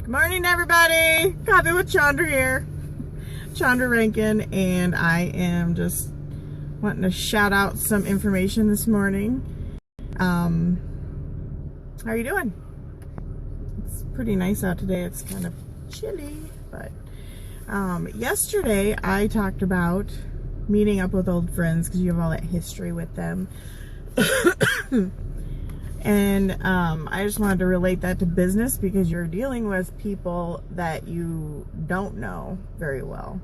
Good morning, everybody. Coffee with Chondra here. Chondra Rankin, and I am just wanting to shout out some information this morning. How are you doing? It's pretty nice out today. It's kind of chilly, but yesterday I talked about meeting up with old friends because you have all that history with them. And I just wanted to relate that to business because you're dealing with people that you don't know very well.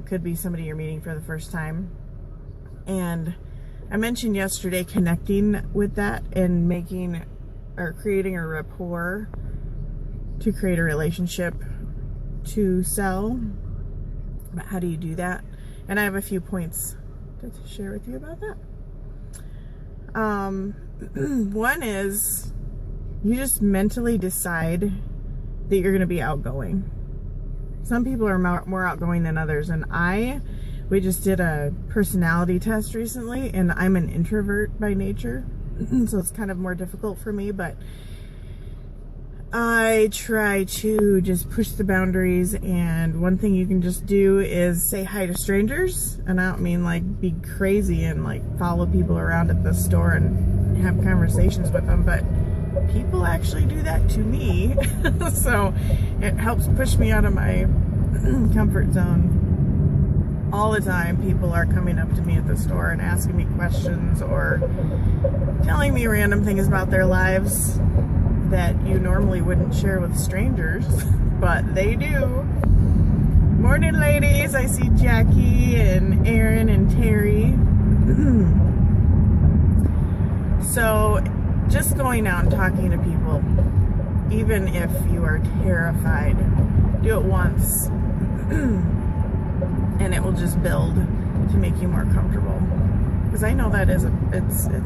Could be somebody you're meeting for the first time. And I mentioned yesterday connecting with that and making or creating a rapport to create a relationship to sell. But how do you do that? And I have a few points to share with you about that. One is you just mentally decide that you're going to be outgoing. Some people are more outgoing than others, and we just did a personality test recently, and I'm an introvert by nature, so it's kind of more difficult for me, but I try to just push the boundaries. And one thing you can just do is say hi to strangers, and I don't mean like be crazy and like follow people around at the store and have conversations with them, but people actually do that to me. So it helps push me out of my comfort zone. All the time people are coming up to me at the store and asking me questions or telling me random things about their lives that you normally wouldn't share with strangers, but they do. Morning, ladies. I see Jackie and Aaron and Terry. So just going out and talking to people, even if you are terrified, do it once and it will just build to make you more comfortable, because I know that it's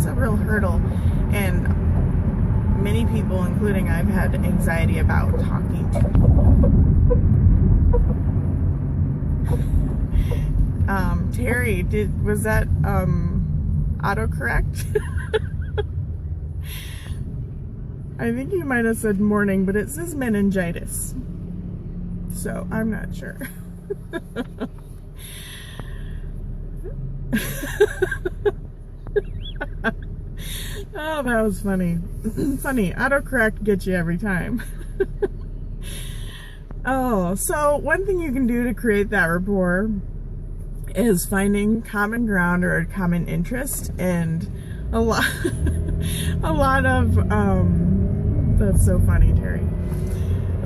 a real hurdle, and many people, including I've had anxiety about talking to people. Terry, was that autocorrect? I think you might have said morning, but it says meningitis, so I'm not sure. Oh, that was funny. Funny, autocorrect gets you every time. Oh, so one thing you can do to create that rapport is finding common ground or a common interest. And a lot of that's so funny, Terry.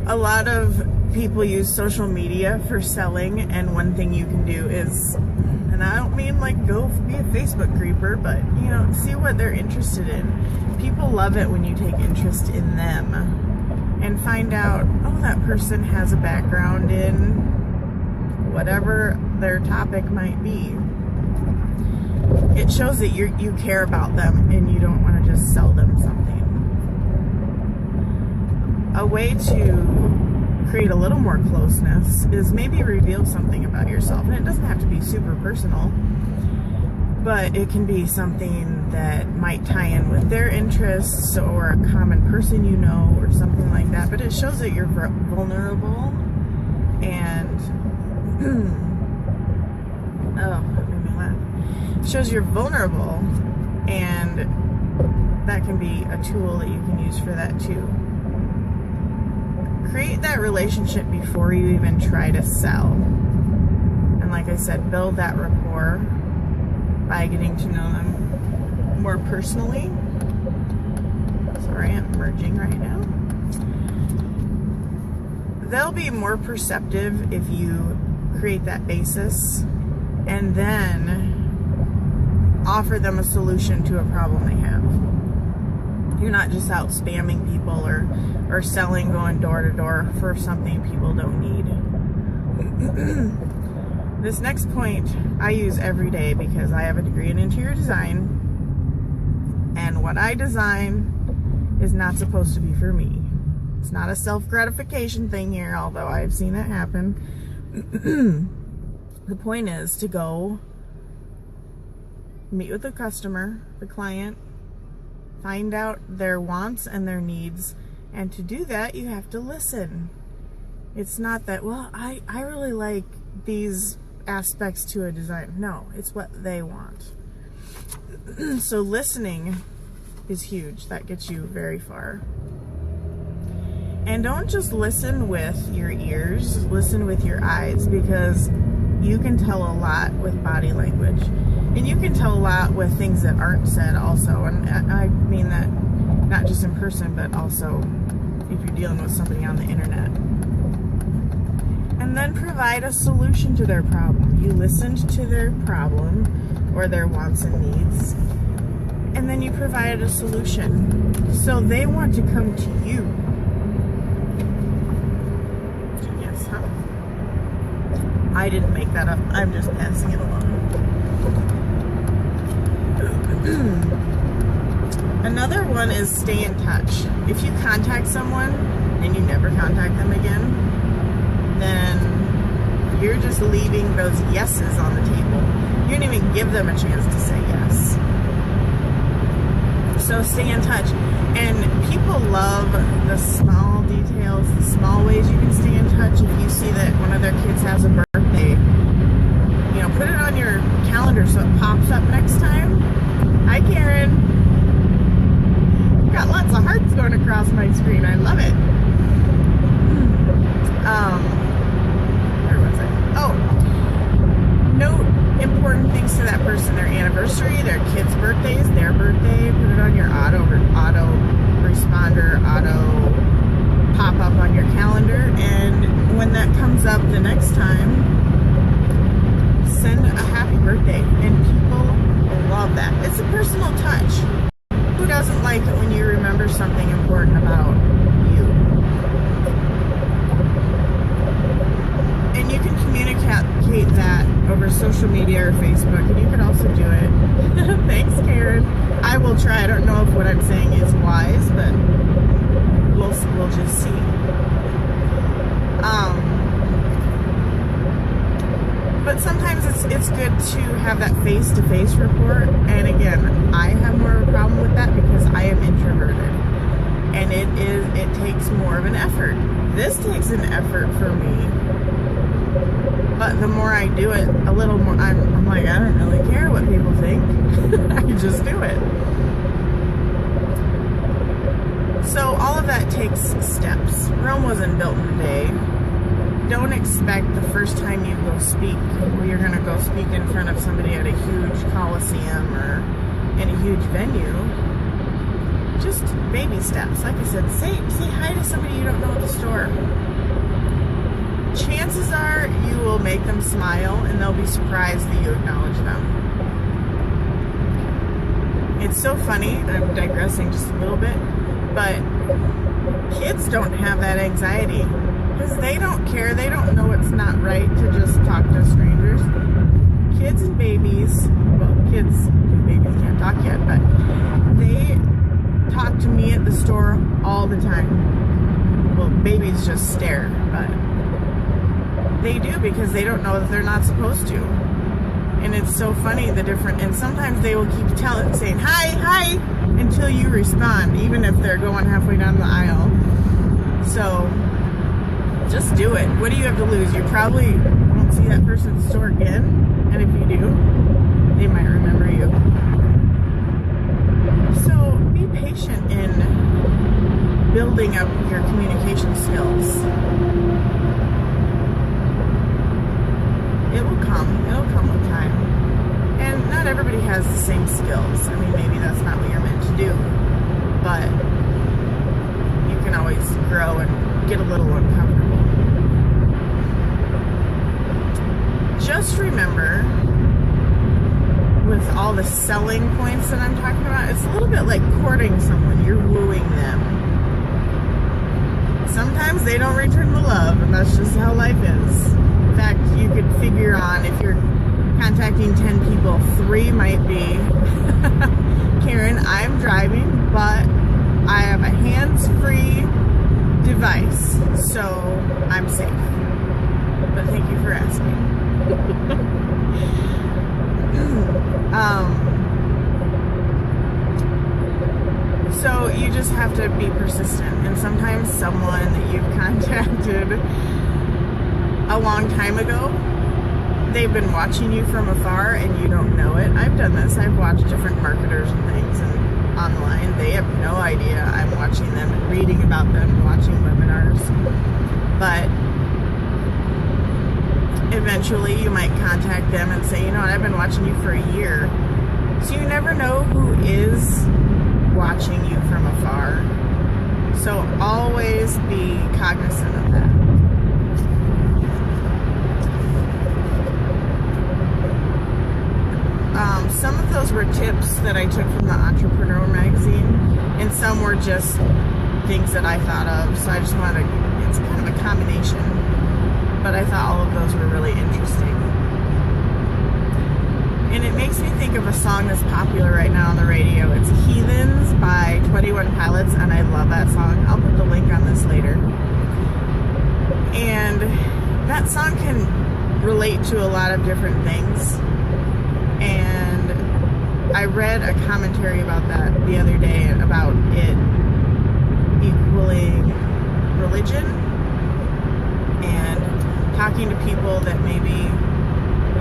A lot of people use social media for selling, and one thing you can do is, and I don't mean like go be a Facebook creeper, but you know, see what they're interested in. People love it when you take interest in them and find out, oh, that person has a background in whatever their topic might be. It shows that you care about them and you don't want to just sell them something. A way to create a little more closeness is maybe reveal something about yourself. And it doesn't have to be super personal, but it can be something that might tie in with their interests or a common person you know or something like that. But it shows that you're vulnerable and oh, that made me laugh. It shows you're vulnerable, and that can be a tool that you can use for that too. Create that relationship before you even try to sell. And like I said, build that rapport by getting to know them more personally. Sorry, I'm merging right now. They'll be more perceptive if you create that basis and then offer them a solution to a problem they have. You're not just out spamming people or selling, going door to door for something people don't need. This next point I use every day because I have a degree in interior design, and what I design is not supposed to be for me. It's not a self-gratification thing here, although I've seen that happen. The point is to go meet with the customer, the client, find out their wants and their needs, And to do that, you have to listen. It's not that, well, I really like these aspects to a design. No, it's what they want. So listening is huge. That gets you very far. And don't just listen with your ears, listen with your eyes, because you can tell a lot with body language. And you can tell a lot with things that aren't said also. And I mean that not just in person, but also if you're dealing with somebody on the internet. And then provide a solution to their problem. You listened to their problem or their wants and needs, and then you provided a solution. So they want to come to you. Yes, huh? I didn't make that up. I'm just passing it along. Another one is stay in touch. If you contact someone and you never contact them again, then you're just leaving those yeses on the table. You didn't even give them a chance to say yes. So stay in touch. And people love the small details, the small ways you can stay in touch. If you see that one of their kids has a birthday, you know, put it on your calendar so it pops up next time. Hi, Karen. Got lots of hearts going across my screen. I love it. Where was I? Oh, note important things to that person: their anniversary, their kids' birthdays, their birthday. Put it on your auto responder, auto pop up on your calendar, and when that comes up the next time, send a happy birthday. And people love that. It's a personal touch. Who doesn't like it when you remember something important about you? And you can communicate that over social media or Facebook, and you can also do it. Thanks, Karen. I will try. I don't know if what I'm saying is wise, but we'll just see. But sometimes it's good to have that face-to-face report. And again, I have more of a problem with that because I am introverted, and it takes more of an effort. This takes an effort for me, but the more I do it, a little more, I'm like, I don't really care what people think. I just do it. So all of that takes steps. Rome wasn't built in a day. Don't expect the first time you go speak, or you're going to go speak in front of somebody at a huge coliseum or in a huge venue. Just baby steps. Like I said, say hi to somebody you don't know at the store. Chances are you will make them smile, and they'll be surprised that you acknowledge them. It's so funny, I'm digressing just a little bit, but kids don't have that anxiety. Because they don't care. They don't know it's not right to just talk to strangers. Kids and babies, well, kids, babies can't talk yet, but they talk to me at the store all the time. Well, babies just stare, but they do because they don't know that they're not supposed to. And it's so funny, the different, and sometimes they will keep saying, hi, until you respond, even if they're going halfway down the aisle. So, just do it. What do you have to lose? You probably won't see that person at the store again. And if you do, they might remember you. So be patient in building up your communication skills. It will come. It'll come with time. And not everybody has the same skills. I mean, maybe that's not what you're meant to do. But you can always grow and get a little uncomfortable. Just remember, with all the selling points that I'm talking about, it's a little bit like courting someone. You're wooing them. Sometimes they don't return the love, and that's just how life is. In fact, you could figure on, if you're contacting 10 people, 3 might be, Karen, I'm driving, but I have a hands-free device, so I'm safe. But thank you for asking. So you just have to be persistent. And sometimes someone that you've contacted a long time ago, they've been watching you from afar and you don't know it. I've done this. I've watched different marketers and things and online. They have no idea I'm watching them and reading about them, watching webinars. But eventually you might contact them and say, you know what, I've been watching you for a year. So you never know who is watching you from afar. So always be cognizant of that. Some of those were tips that I took from the Entrepreneur magazine, and some were just things that I thought of. So I just wanted to, it's kind of a combination, but I thought all of those were really interesting. And it makes me think of a song that's popular right now on the radio. It's Heathens by 21 Pilots, and I love that song. I'll put the link on this later. And that song can relate to a lot of different things. And I read a commentary about that the other day, about it equaling religion and talking to people that maybe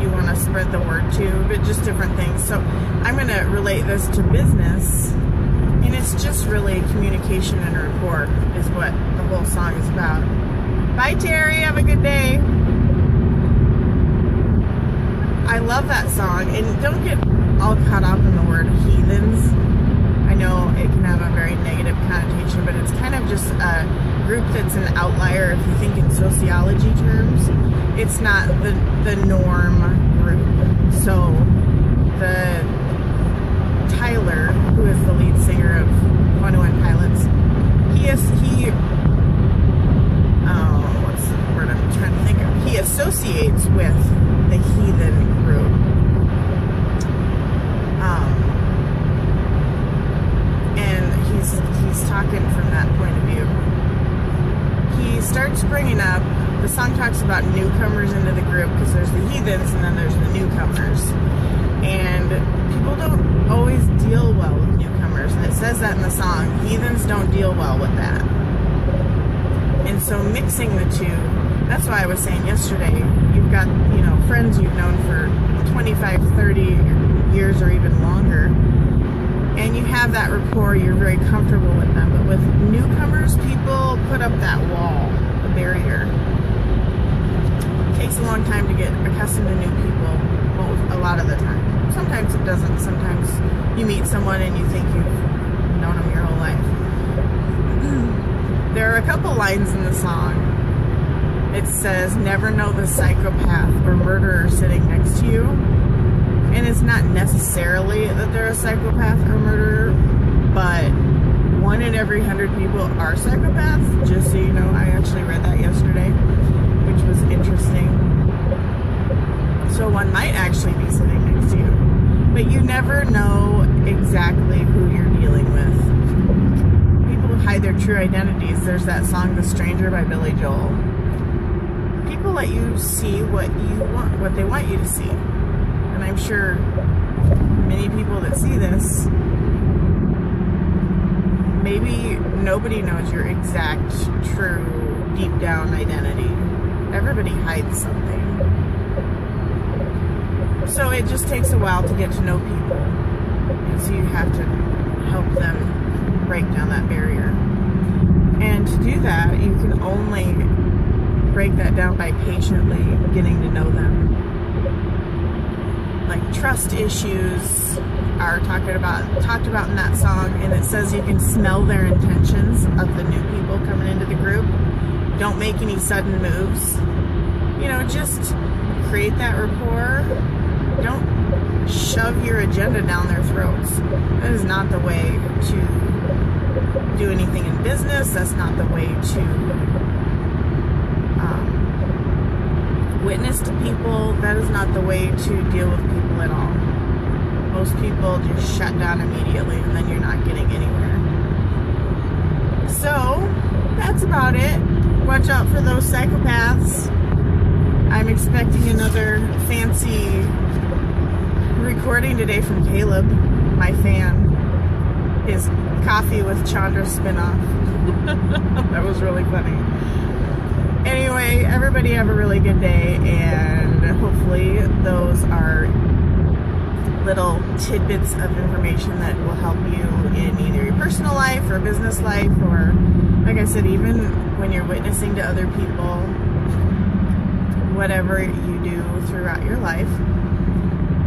you want to spread the word to, but just different things. So I'm going to relate this to business, and it's just really communication and rapport is what the whole song is about. Bye, Terry. Have a good day. I love that song, and don't get all caught up in the word heathens. I know it can have a very negative connotation, but it's kind of just a group that's an outlier if you think in sociology terms. It's not the norm group. So the Tyler, who is the lead singer of 21 Pilots, what's the word I'm trying to think of? He associates with the heathen group. And he's talking from that point of view. He starts bringing up, the song talks about newcomers into the group, because there's the heathens and then there's the newcomers. And people don't always deal well with newcomers. And it says that in the song. Heathens don't deal well with that. And so mixing the two, that's why I was saying yesterday, you've got, friends you've known for 25, 30 years or even longer, and you have that rapport, you're very comfortable with them. But with newcomers, people put up that wall, a barrier. It takes a long time to get accustomed to new people, well, a lot of the time. Sometimes it doesn't. Sometimes you meet someone and you think you've known them your whole life. There are a couple lines in the song. It says, never know the psychopath or murderer sitting next to you. And it's not necessarily that they're a psychopath or murderer, but 1 in every 100 people are psychopaths. Just so you know, I actually read that yesterday, which was interesting. So one might actually be sitting next to you. But you never know exactly who you're dealing with. People hide their true identities. There's that song, The Stranger by Billy Joel. People let you see what you want, what they want you to see. And I'm sure many people that see this, maybe nobody knows your exact, true, deep down identity. Everybody hides something. So it just takes a while to get to know people. And so you have to help them break down that barrier. And to do that, you can only break that down by patiently getting to know them. Like trust issues are talked about in that song, and it says you can smell their intentions of the new people coming into the group. Don't make any sudden moves. Just create that rapport. Don't shove your agenda down their throats. That is not the way to do anything in business. That's not the way to witness to people. That is not the way to deal with people at all. Most people just shut down immediately, and then you're not getting anywhere. So that's about it. Watch out for those psychopaths. I'm expecting another fancy recording today from Caleb, my fan. his Coffee with Chondra spinoff. That was really funny. Anyway, everybody have a really good day, and hopefully those are little tidbits of information that will help you in either your personal life or business life, or like I said, even when you're witnessing to other people, whatever you do throughout your life.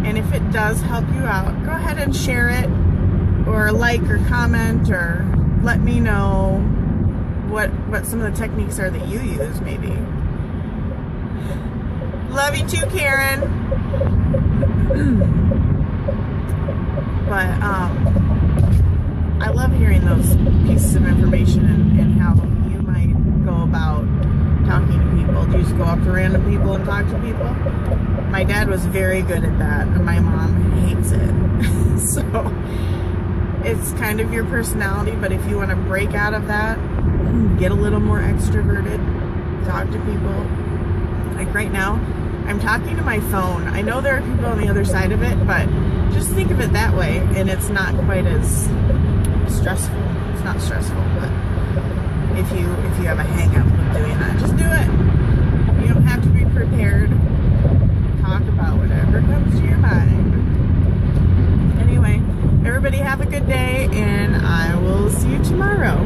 And if it does help you out, go ahead and share it, or like or comment, or let me know what some of the techniques are that you use, maybe. Love you too, Karen. But I love hearing those pieces of information and how you might go about talking to people. Do you just go up to random people and talk to people? My dad was very good at that, and my mom hates it. So it's kind of your personality, but if you want to break out of that, get a little more extroverted, talk to people. Like right now, I'm talking to my phone. I know there are people on the other side of it, but just think of it that way, and it's not quite as stressful. It's not stressful, but if you have a hang up with doing that, just do it. You don't have to be prepared. Talk about whatever comes to your mind. Anyway, everybody have a good day, and I will see you tomorrow.